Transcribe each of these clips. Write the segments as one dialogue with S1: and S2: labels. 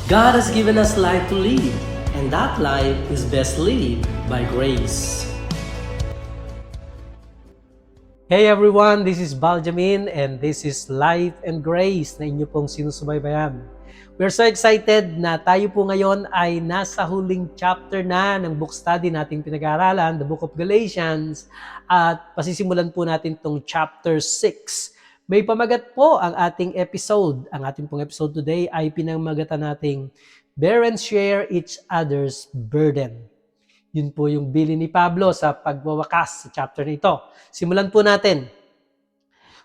S1: God has given us life to live, and that life is best lived by grace. Hey everyone, this is Baljamin and this is Life and Grace na inyo pong sinusubaybayan. We're so excited na tayo po ngayon ay nasa huling chapter na ng book study nating pinag-aaralan, the Book of Galatians, at pasisimulan po natin itong chapter 6. May pamagat po ang ating episode. Ang ating pong episode today ay pinamagatan nating Bear and Share Each Other's Burden. Yun po yung bilin ni Pablo sa pagwawakas sa chapter nito. Simulan po natin.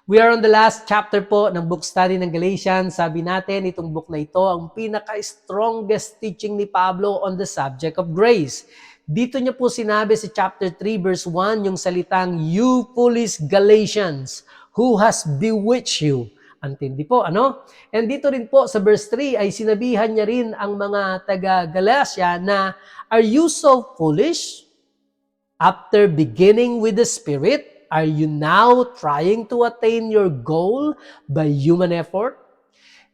S1: We are on the last chapter po ng book study ng Galatians. Sabi natin, itong book na ito ang pinaka-strongest teaching ni Pablo on the subject of grace. Dito niya po sinabi sa chapter 3 verse 1 yung salitang, "You foolish Galatians, who has bewitched you?" Antindi po, ano? And dito rin po sa verse 3 ay sinabihan niya rin ang mga taga-Galatia na, "Are you so foolish? After beginning with the Spirit, are you now trying to attain your goal by human effort?"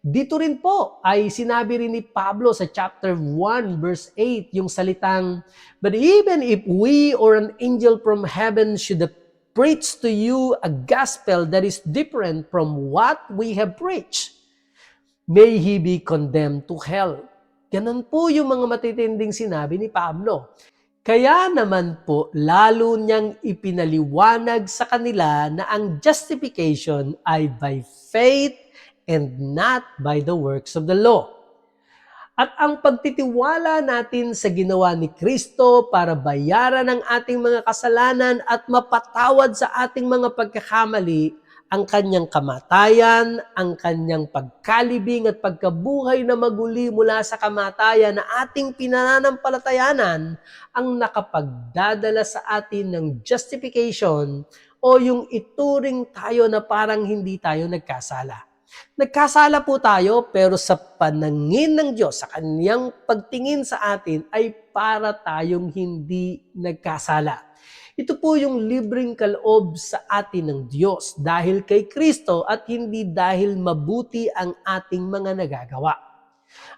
S1: Dito rin po ay sinabi rin ni Pablo sa chapter 1 verse 8 yung salitang, "But even if we or an angel from heaven should preach to you a gospel that is different from what we have preached, may he be condemned to hell." Ganun po yung mga matitinding sinabi ni Pablo. Kaya naman po, lalo niyang ipinaliwanag sa kanila na ang justification ay by faith and not by the works of the law. At ang pagtitiwala natin sa ginawa ni Kristo para bayaran ang ating mga kasalanan at mapatawad sa ating mga pagkakamali, ang kanyang kamatayan, ang kanyang pagkalibing at pagkabuhay na maguli mula sa kamatayan na ating pinananampalatayanan ang nakapagdadala sa atin ng justification o yung ituring tayo na parang hindi tayo nagkasala. Nagkasala po tayo pero sa panangin ng Diyos, sa kanyang pagtingin sa atin ay para tayong hindi nagkasala. Ito po yung libreng kaloob sa atin ng Diyos dahil kay Kristo at hindi dahil mabuti ang ating mga nagagawa.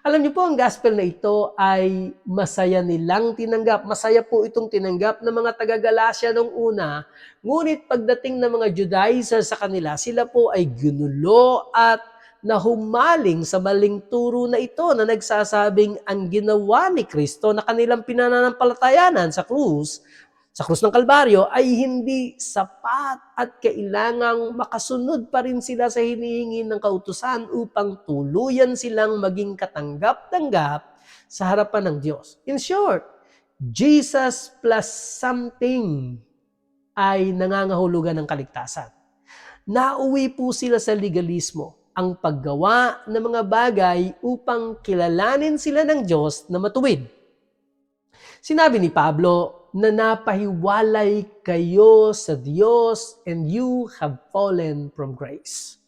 S1: Alam niyo po, ang gospel na ito ay masaya nilang tinanggap. Masaya po itong tinanggap ng mga taga-Galacia nung una. Ngunit pagdating ng mga Judaizer sa kanila, sila po ay ginulo at nahumaling sa maling turo na ito na nagsasabing ang ginawa ni Kristo na kanilang pinananampalatayanan sa krus ng Kalbaryo ay hindi sapat at kailangang makasunod pa rin sila sa hinihingi ng kautusan upang tuluyan silang maging katanggap-tanggap sa harapan ng Diyos. In short, Jesus plus something ay nangangahulugan ng kaligtasan. Nauwi po sila sa legalismo, ang paggawa ng mga bagay upang kilalanin sila ng Diyos na matuwid. Sinabi ni Pablo na napahiwalay kayo sa Diyos and you have fallen from grace.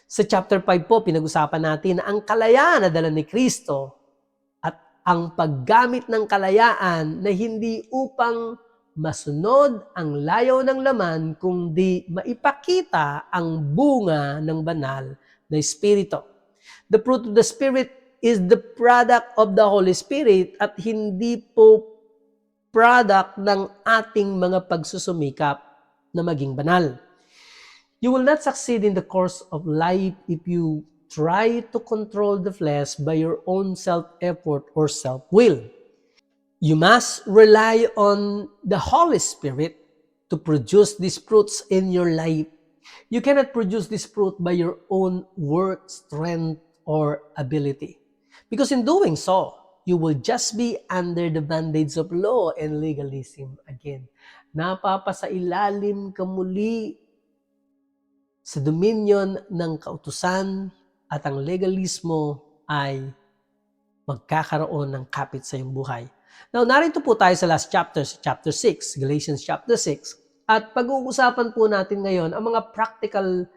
S1: Sa chapter 5 po, pinag-usapan natin na ang kalayaan na dala ni Kristo at ang paggamit ng kalayaan na hindi upang masunod ang layaw ng laman, kundi maipakita ang bunga ng banal na Espiritu. The fruit of the Spirit is the product of the Holy Spirit at hindi po product ng ating mga pagsusumikap na maging banal. You will not succeed in the course of life if you try to control the flesh by your own self-effort or self-will. You must rely on the Holy Spirit to produce these fruits in your life. You cannot produce this fruit by your own work, strength, or ability. Because in doing so, you will just be under the bondage of law and legalism again. Napapasailalim ka muli sa dominion ng kautusan at ang legalismo ay magkakaroon ng kapit sa iyong buhay. Now, narito po tayo sa last chapter, chapter 6, Galatians chapter 6. At pag-uusapan po natin ngayon ang mga practical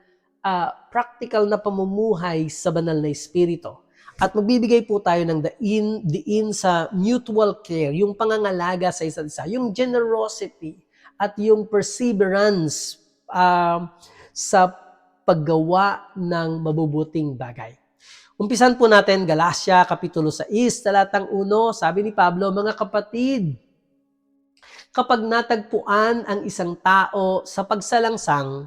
S1: na pamumuhay sa banal na espiritu. At magbibigay po tayo ng diin sa mutual care, yung pangangalaga sa isa't isa, yung generosity at yung perseverance sa paggawa ng mabubuting bagay. Umpisan po natin Galatia Kapitulo 6, talatang 1, sabi ni Pablo, mga kapatid, kapag natagpuan ang isang tao sa pagsalangsang,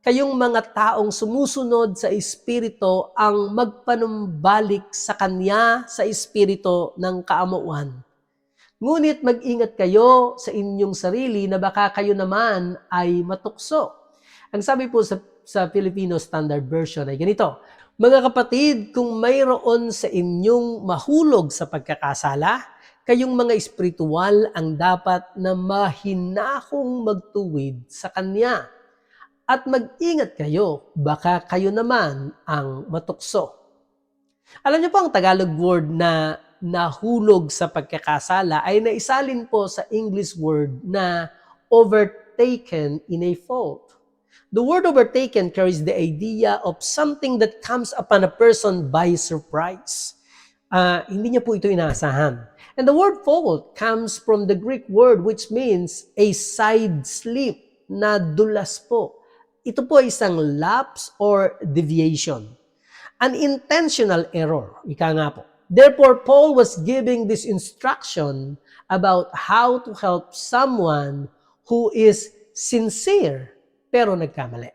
S1: kayong mga taong sumusunod sa Espiritu ang magpanumbalik sa Kanya sa Espiritu ng kaamuan. Ngunit mag-ingat kayo sa inyong sarili na baka kayo naman ay matukso. Ang sabi po sa Filipino Standard Version ay ganito, mga kapatid, kung mayroon sa inyong mahulog sa pagkakasala, kayong mga espiritual ang dapat na mahinahong magtuwid sa Kanya. At mag-ingat kayo, baka kayo naman ang matukso. Alam niyo po ang Tagalog word na nahulog sa pagkakasala ay naisalin po sa English word na overtaken in a fault. The word overtaken carries the idea of something that comes upon a person by surprise. Hindi niya po ito inaasahan. And the word fault comes from the Greek word which means a side slip na dulas po. Ito po ay isang lapse or deviation. An intentional error, ika nga po. Therefore, Paul was giving this instruction about how to help someone who is sincere pero nagkamali.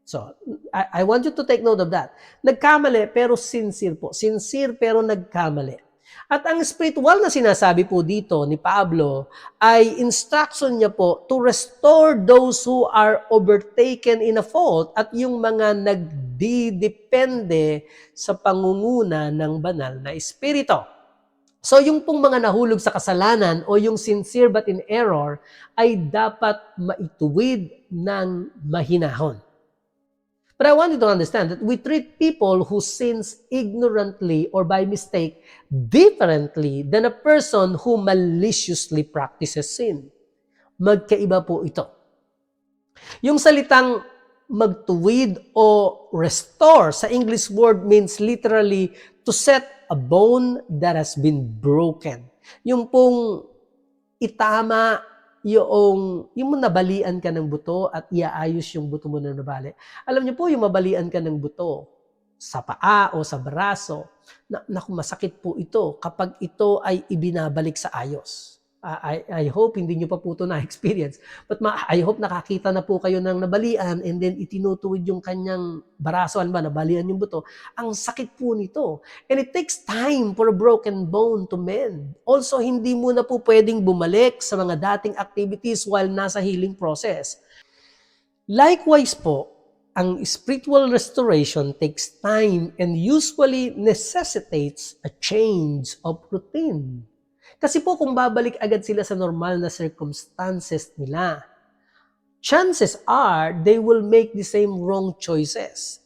S1: So, I want you to take note of that. Nagkamali pero sincere po. Sincere pero nagkamali. At ang spiritual na sinasabi po dito ni Pablo ay instruction niya po to restore those who are overtaken in a fault at yung mga nagdidepende sa pangunguna ng banal na espiritu. So yung pong mga nahulog sa kasalanan o yung sincere but in error ay dapat maituwid ng mahinahon. But I want you to understand that we treat people who sins ignorantly or by mistake differently than a person who maliciously practices sin. Magkaiba po ito. Yung salitang magtuwid o restore sa English word means literally to set a bone that has been broken. Yung pong itama yung nabalian ka ng buto at iaayos yung buto mo na nabali. Alam niyo po, yung mabalian ka ng buto sa paa o sa braso, naku, masakit po ito kapag ito ay ibinabalik sa ayos. I hope hindi nyo pa po ito na-experience. But I hope nakakita na po kayo ng nabalian and then itinutuwid yung kanyang braso, nabalian yung buto. Ang sakit po nito. And it takes time for a broken bone to mend. Also, hindi mo na po pwedeng bumalik sa mga dating activities while nasa healing process. Likewise po, ang spiritual restoration takes time and usually necessitates a change of routine. Kasi po kung babalik agad sila sa normal na circumstances nila, chances are they will make the same wrong choices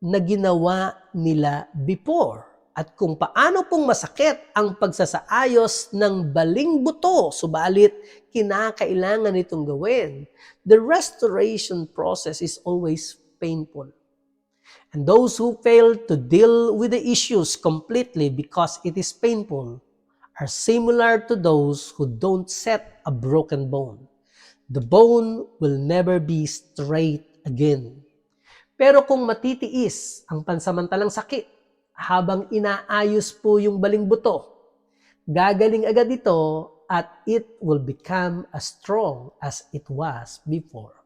S1: na ginawa nila before. At kung paano pong masakit ang pagsasaayos ng baling buto, subalit kinakailangan itong gawin, the restoration process is always painful. And those who fail to deal with the issues completely because it is painful are similar to those who don't set a broken bone. The bone will never be straight again. Pero kung matitiis ang pansamantalang sakit habang inaayos po yung baling buto, gagaling agad ito at it will become as strong as it was before.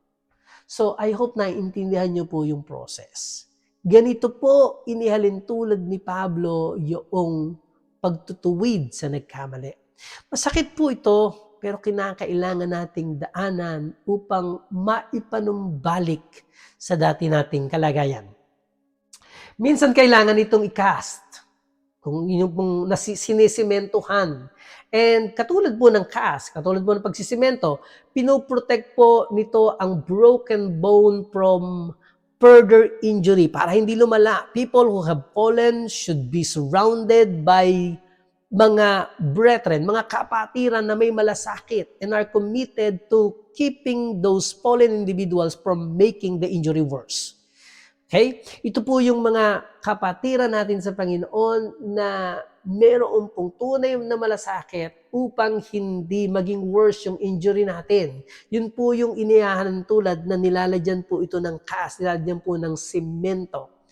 S1: So I hope naiintindihan niyo po yung process. Ganito po inihalin tulad ni Pablo yung pagtutuwid sa nagkamali. Masakit po ito, pero kinakailangan nating daanan upang maipanumbalik sa dati nating kalagayan. Minsan kailangan itong i-cast, kung inyong pong sinisimentohan. And katulad po ng cast, katulad po ng pagsisimento, pinoprotect po nito ang broken bone from further injury para hindi lumala. People who have fallen should be surrounded by mga brethren, mga kapatiran na may malasakit and are committed to keeping those fallen individuals from making the injury worse. Okay? Ito po yung mga kapatiran natin sa Panginoon na meron pong tunay na malasakit upang hindi maging worse yung injury natin. Yun po yung inihahan tulad na nilalagyan po ito ng cast, nilalagyan po ng semento.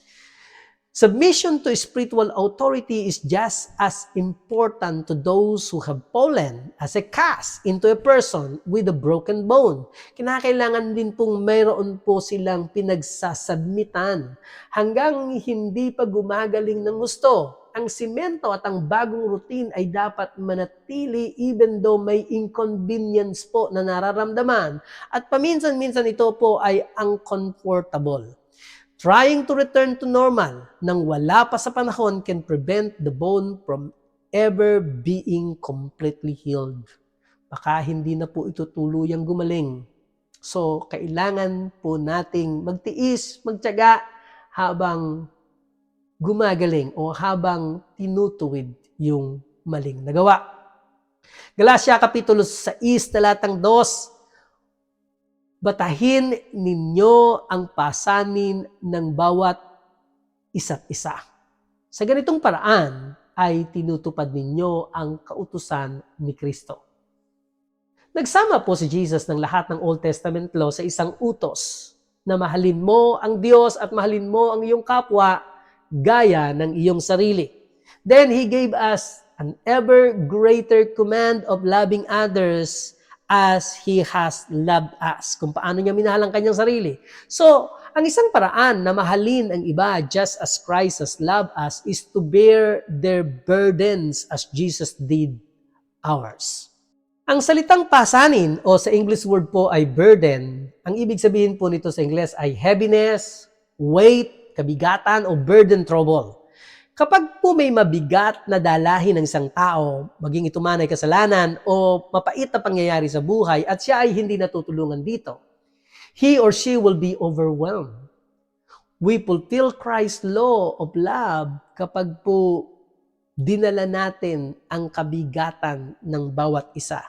S1: Submission to spiritual authority is just as important to those who have fallen as a cast into a person with a broken bone. Kinakailangan din pong mayroon po silang pinagsasubmitan hanggang hindi pa gumagaling ng gusto. Ang simento at ang bagong routine ay dapat manatili even though may inconvenience po na nararamdaman at paminsan-minsan ito po ay uncomfortable. Trying to return to normal nang wala pa sa panahon can prevent the bone from ever being completely healed. Baka hindi na po ito tuluyang gumaling. So, kailangan po nating magtiis, magtiyaga habang gumagaling o habang tinutuwid yung maling nagawa. Galatia Kapitulo 6, talatang 2, batahin ninyo ang pasanin ng bawat isa't isa. Sa ganitong paraan ay tinutupad ninyo ang kautusan ni Kristo. Nagsama po si Jesus ng lahat ng Old Testament law sa isang utos na mahalin mo ang Diyos at mahalin mo ang iyong kapwa gaya ng iyong sarili. Then He gave us an ever greater command of loving others as He has loved us. Kung paano niya minahal ang kanyang sarili. So, ang isang paraan na mahalin ang iba just as Christ has loved us is to bear their burdens as Jesus did ours. Ang salitang pasanin o sa English word po ay burden, ang ibig sabihin po nito sa English ay heaviness, weight, kabigatan o burden trouble. Kapag po may mabigat na dalahin ng isang tao, maging ito man ay kasalanan o mapait na pangyayari sa buhay at siya ay hindi natutulungan dito, he or she will be overwhelmed. We fulfill Christ's law of love kapag po dinala natin ang kabigatan ng bawat isa.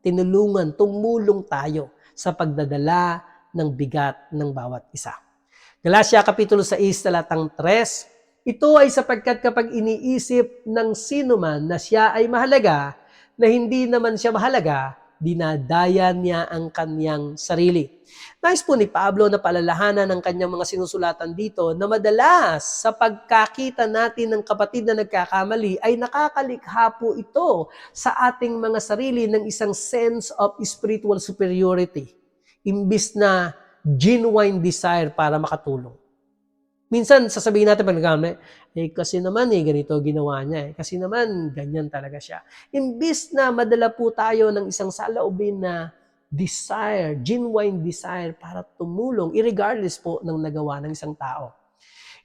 S1: Tinulungan, tumulong tayo sa pagdadala ng bigat ng bawat isa. Galatia Kapitulo 6, talatang 3, ito ay sapagkat kapag iniisip ng sino man na siya ay mahalaga, na hindi naman siya mahalaga, dinadaya niya ang kanyang sarili. Nais po ni Pablo na paalalahanan ng kanyang mga sinusulatan dito na madalas sa pagkakita natin ng kapatid na nagkakamali ay nakakalikha po ito sa ating mga sarili ng isang sense of spiritual superiority, imbis na genuine desire para makatulong. Minsan, sasabihin natin pag nagkamali, kasi naman ganito ginawa niya. Kasi naman, ganyan talaga siya. Imbis na madala po tayo ng isang saloobin na desire, genuine desire para tumulong, irregardless po ng nagawa ng isang tao.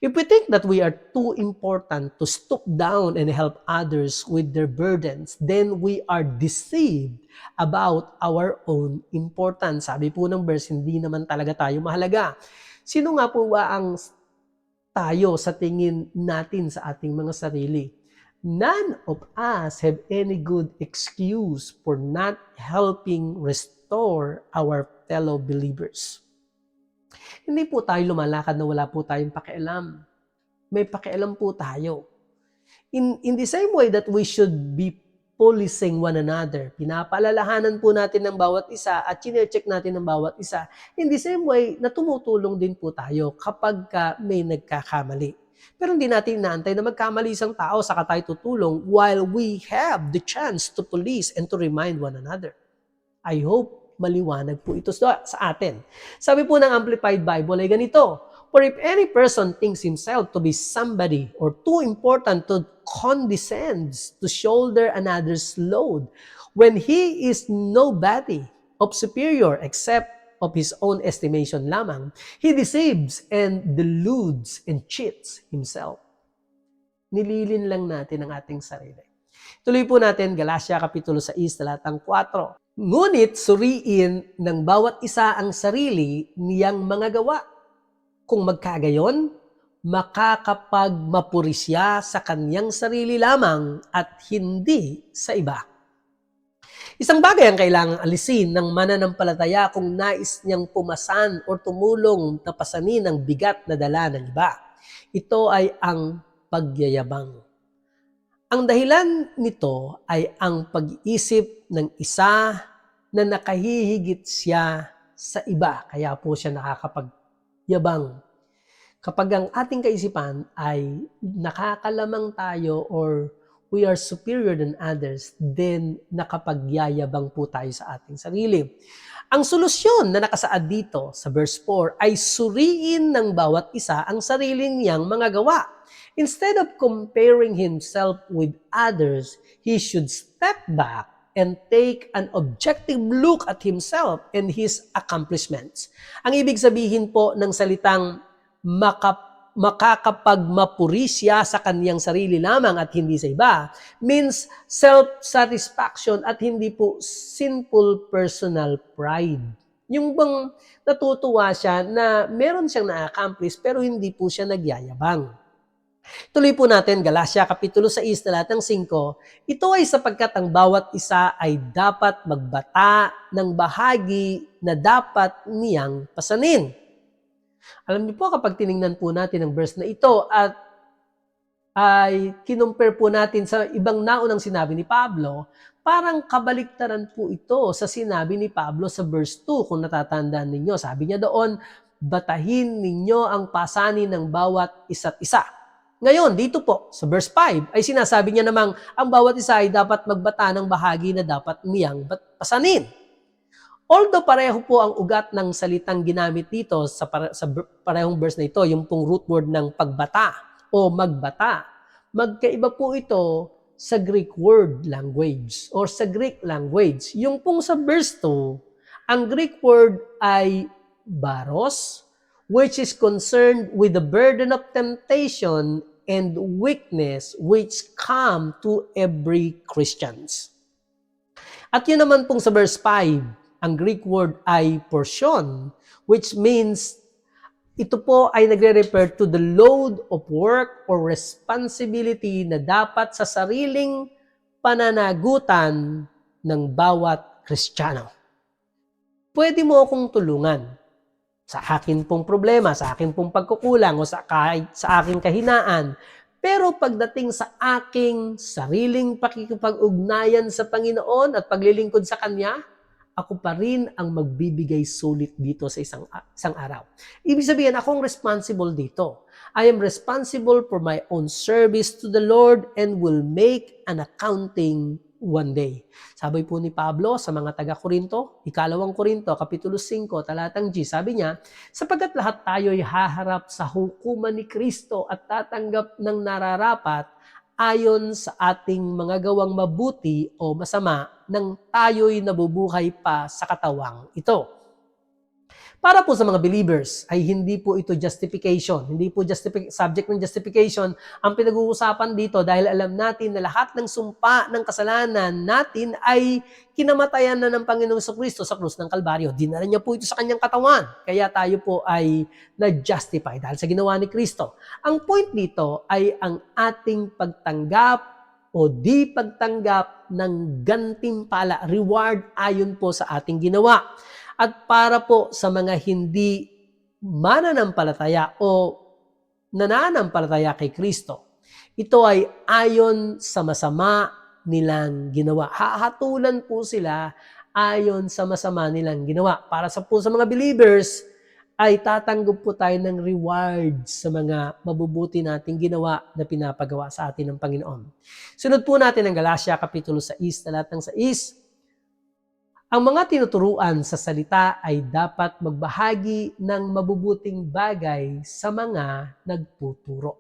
S1: If we think that we are too important to stoop down and help others with their burdens, then we are deceived about our own importance. Sabi po ng verse, hindi naman talaga tayo mahalaga. Sino nga po ba ang tayo sa tingin natin sa ating mga sarili? None of us have any good excuse for not helping restore our fellow believers. Hindi po tayo lumalakad na wala po tayong pakialam. May pakialam po tayo. In the same way that we should be policing one another, pinapaalalahanan po natin ng bawat isa at chine-check natin ng bawat isa. In the same way na tumutulong din po tayo kapag may nagkakamali. Pero hindi natin inaantay na magkamali isang tao saka tayo tutulong while we have the chance to police and to remind one another. I hope maliwanag po ito sa atin. Sabi po ng Amplified Bible ay ganito, for if any person thinks himself to be somebody or too important to condescends to shoulder another's load when he is nobody of superior except of his own estimation lamang, he deceives and deludes and cheats himself. Nililin lang natin ang ating sarili. Tuloy po natin, Galatia Kapitulo 6, talatang 4. Ngunit suriin ng bawat isa ang sarili niyang mga gawa. Kung magkagayon, makakapagmapuri siya sa kanyang sarili lamang at hindi sa iba. Isang bagay ang kailangang alisin ng mananampalataya kung nais niyang pumasan o tumulong na pasanin ang bigat na dala ng iba. Ito ay ang pagyayabang. Ang dahilan nito ay ang pag-iisip ng isa na nakahihigit siya sa iba. Kaya po siya nakakapagyabang. Kapag ang ating kaisipan ay nakakalamang tayo or we are superior than others, then nakapagyayabang po tayo sa ating sarili. Ang solusyon na nakasaad dito sa verse 4 ay suriin ng bawat isa ang sarili niyang mga gawa. Instead of comparing himself with others, he should step back and take an objective look at himself and his accomplishments. Ang ibig sabihin po ng salitang makakapagmapuri siya sa kaniyang sarili lamang at hindi sa iba means self-satisfaction at hindi po sinful personal pride. Yung bang natutuwa siya na meron siyang na-accomplish pero hindi po siya nagyayabang. Tuloy po natin, Galatia Kapitulo 6, talatang 5. Ito ay sapagkat ang bawat isa ay dapat magbata ng bahagi na dapat niyang pasanin. Alam niyo po, kapag tiningnan po natin ang verse na ito at ay kinumpare po natin sa ibang naunang sinabi ni Pablo, parang kabaliktaran po ito sa sinabi ni Pablo sa verse 2, kung natatandaan ninyo. Sabi niya doon, batahin ninyo ang pasanin ng bawat isa't isa. Ngayon, dito po, sa verse 5, ay sinasabi niya namang ang bawat isa ay dapat magbata ng bahagi na dapat niyang pasanin. Although pareho po ang ugat ng salitang ginamit dito sa parehong verse na ito, yung pong root word ng pagbata o magbata, magkaiba po ito sa Greek word language or sa Greek language. Yung pong sa verse 2, ang Greek word ay baros, which is concerned with the burden of temptation and weakness which come to every Christians. At yun naman pong sa verse 5, ang Greek word ay portion, which means ito po ay nagre-refer to the load of work or responsibility na dapat sa sariling pananagutan ng bawat Kristiyano. Pwede mo akong tulungan sa akin pong problema, sa akin pong pagkukulang o sa aking kahinaan. Pero pagdating sa aking sariling pakikipag-ugnayan sa Panginoon at paglilingkod sa Kanya, ako pa rin ang magbibigay sulit dito sa isang araw. Ibig sabihin, akong responsible dito. I am responsible for my own service to the Lord and will make an accounting one day. Sabi po ni Pablo sa mga taga-Korinto, ikalawang Korinto, Kapitulo 5, talatang G, sabi niya, sapagkat lahat tayo ay haharap sa hukuman ni Kristo at tatanggap ng nararapat ayon sa ating mga gawang mabuti o masama nang tayo'y nabubuhay pa sa katawang ito. Para po sa mga believers ay hindi po ito justification, hindi po subject ng justification ang pinag-uusapan dito dahil alam natin na lahat ng sumpa ng kasalanan natin ay kinamatayan na ng Panginoong Kristo sa krus ng Kalbaryo. Dinala niya po ito sa kanyang katawan, kaya tayo po ay na-justify dahil sa ginawa ni Kristo. Ang point dito ay ang ating pagtanggap o di pagtanggap ng gantimpala, reward ayon po sa ating ginawa. At para po sa mga hindi mananampalataya o nananampalataya kay Kristo, ito ay ayon sa masama nilang ginawa. Hahatulan po sila ayon sa masama nilang ginawa. Para sa mga believers, ay tatanggap po tayo ng reward sa mga mabubuti nating ginawa na pinapagawa sa atin ng Panginoon. Sunod po natin ang Galatia Kapitulo 6, talatang 6. Ang mga tinuturuan sa salita ay dapat magbahagi ng mabubuting bagay sa mga nagtuturo.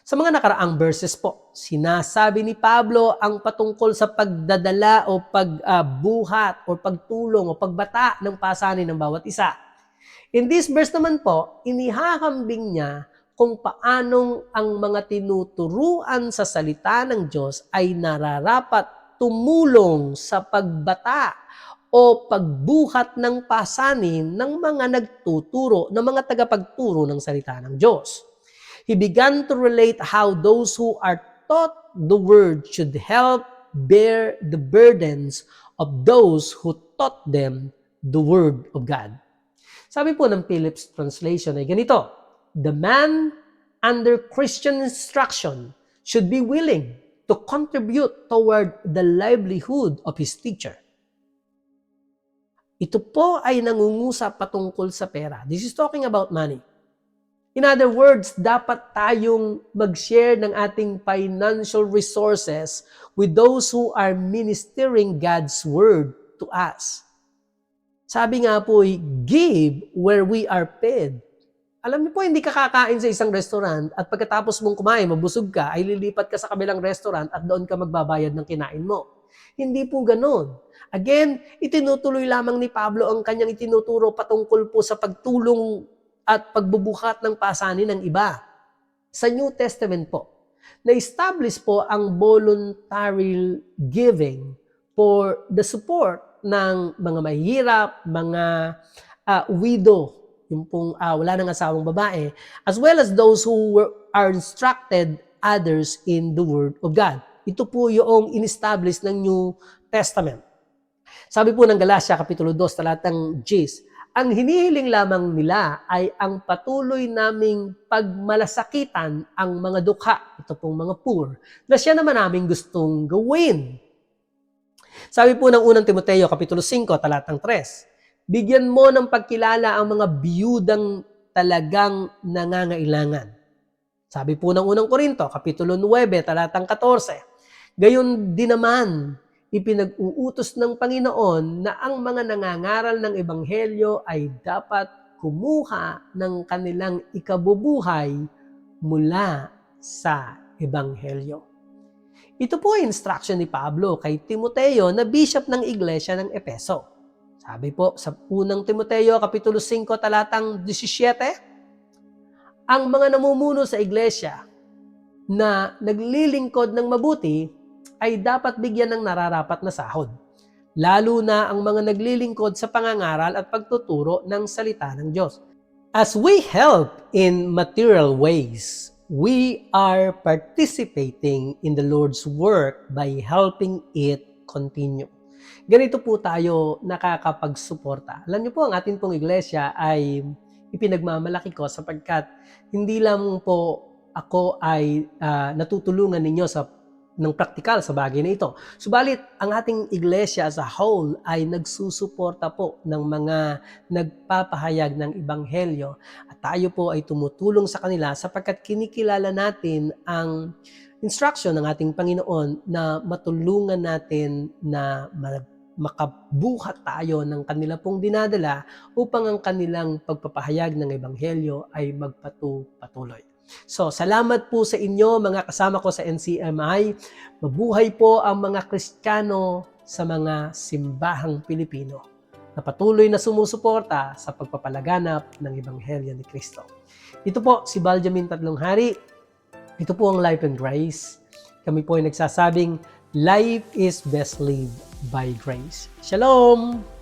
S1: Sa mga nakaraang verses po, sinasabi ni Pablo ang patungkol sa pagdadala o pagbuhat o pagtulong o pagbata ng pasanin ng bawat isa. In this verse naman po, inihahambing niya kung paanong ang mga tinuturuan sa salita ng Diyos ay nararapat tumulong sa pagbata o pagbuhat ng pasanin ng mga nagtuturo, ng mga tagapagturo ng salita ng Diyos. He began to relate how those who are taught the word should help bear the burdens of those who taught them the word of God. Sabi po ng Phillips translation ay ganito, the man under Christian instruction should be willing to contribute toward the livelihood of his teacher. Ito po ay nangungusap patungkol sa pera. This is talking about money. In other words, dapat tayong mag-share ng ating financial resources with those who are ministering God's word to us. Sabi nga po, give where we are paid. Alam niyo po, hindi ka kakain sa isang restaurant at pagkatapos mong kumain, mabusog ka, ay lilipat ka sa kabilang restaurant at doon ka magbabayad ng kinain mo. Hindi po ganon. Again, itinutuloy lamang ni Pablo ang kanyang itinuturo patungkol po sa pagtulong at pagbubuhat ng pasanin ng iba. Sa New Testament po, na-establish po ang voluntary giving for the support ng mga mahihirap, mga widow, yung pong wala nang asawang babae, as well as those who are instructed others in the Word of God. Ito po yung in-establish ng New Testament. Sabi po ng Galatia, Kapitulo 2, talatang 10, ang hinihiling lamang nila ay ang patuloy naming pagmalasakitan ang mga dukha, ito pong mga poor, na siya naman namin gustong gawin. Sabi po ng unang Timoteo, Kapitulo 5, talatang 3, bigyan mo ng pagkilala ang mga biyudang talagang nangangailangan. Sabi po ng unang Korinto, Kapitulo 9, talatang 14, gayon din naman, ipinag-uutos ng Panginoon na ang mga nangangaral ng Ebanghelyo ay dapat kumuha ng kanilang ikabubuhay mula sa Ebanghelyo. Ito po ay instruction ni Pablo kay Timoteo na bishop ng iglesia ng Epeso. Sabi po sa unang Timoteo, Kapitulo 5, talatang 17, ang mga namumuno sa iglesia na naglilingkod ng mabuti ay dapat bigyan ng nararapat na sahod, lalo na ang mga naglilingkod sa pangangaral at pagtuturo ng salita ng Diyos. As we help in material ways, we are participating in the Lord's work by helping it continue. Ganito po tayo nakakapagsuporta. Alam niyo po, ang ating pong iglesia ay ipinagmamalaki ko sapagkat hindi lang po ako ay natutulungan ninyo ng praktikal sa bagay na ito. Subalit, ang ating iglesia as a whole ay nagsusuporta po ng mga nagpapahayag ng Ebanghelyo at tayo po ay tumutulong sa kanila sapagkat kinikilala natin ang instruction ng ating Panginoon na matulungan natin na makabuhat tayo ng kanila pong dinadala upang ang kanilang pagpapahayag ng Ebanghelyo ay magpatuloy. So, salamat po sa inyo mga kasama ko sa NCMI. Mabuhay po ang mga Kristiyano sa mga simbahang Pilipino na patuloy na sumusuporta sa pagpapalaganap ng Ebanghelyo ni Kristo. Ito po si Baljamin Tatlonghari. Ito po ang Life and Grace. Kami po ay nagsasabing, life is best lived by grace. Shalom!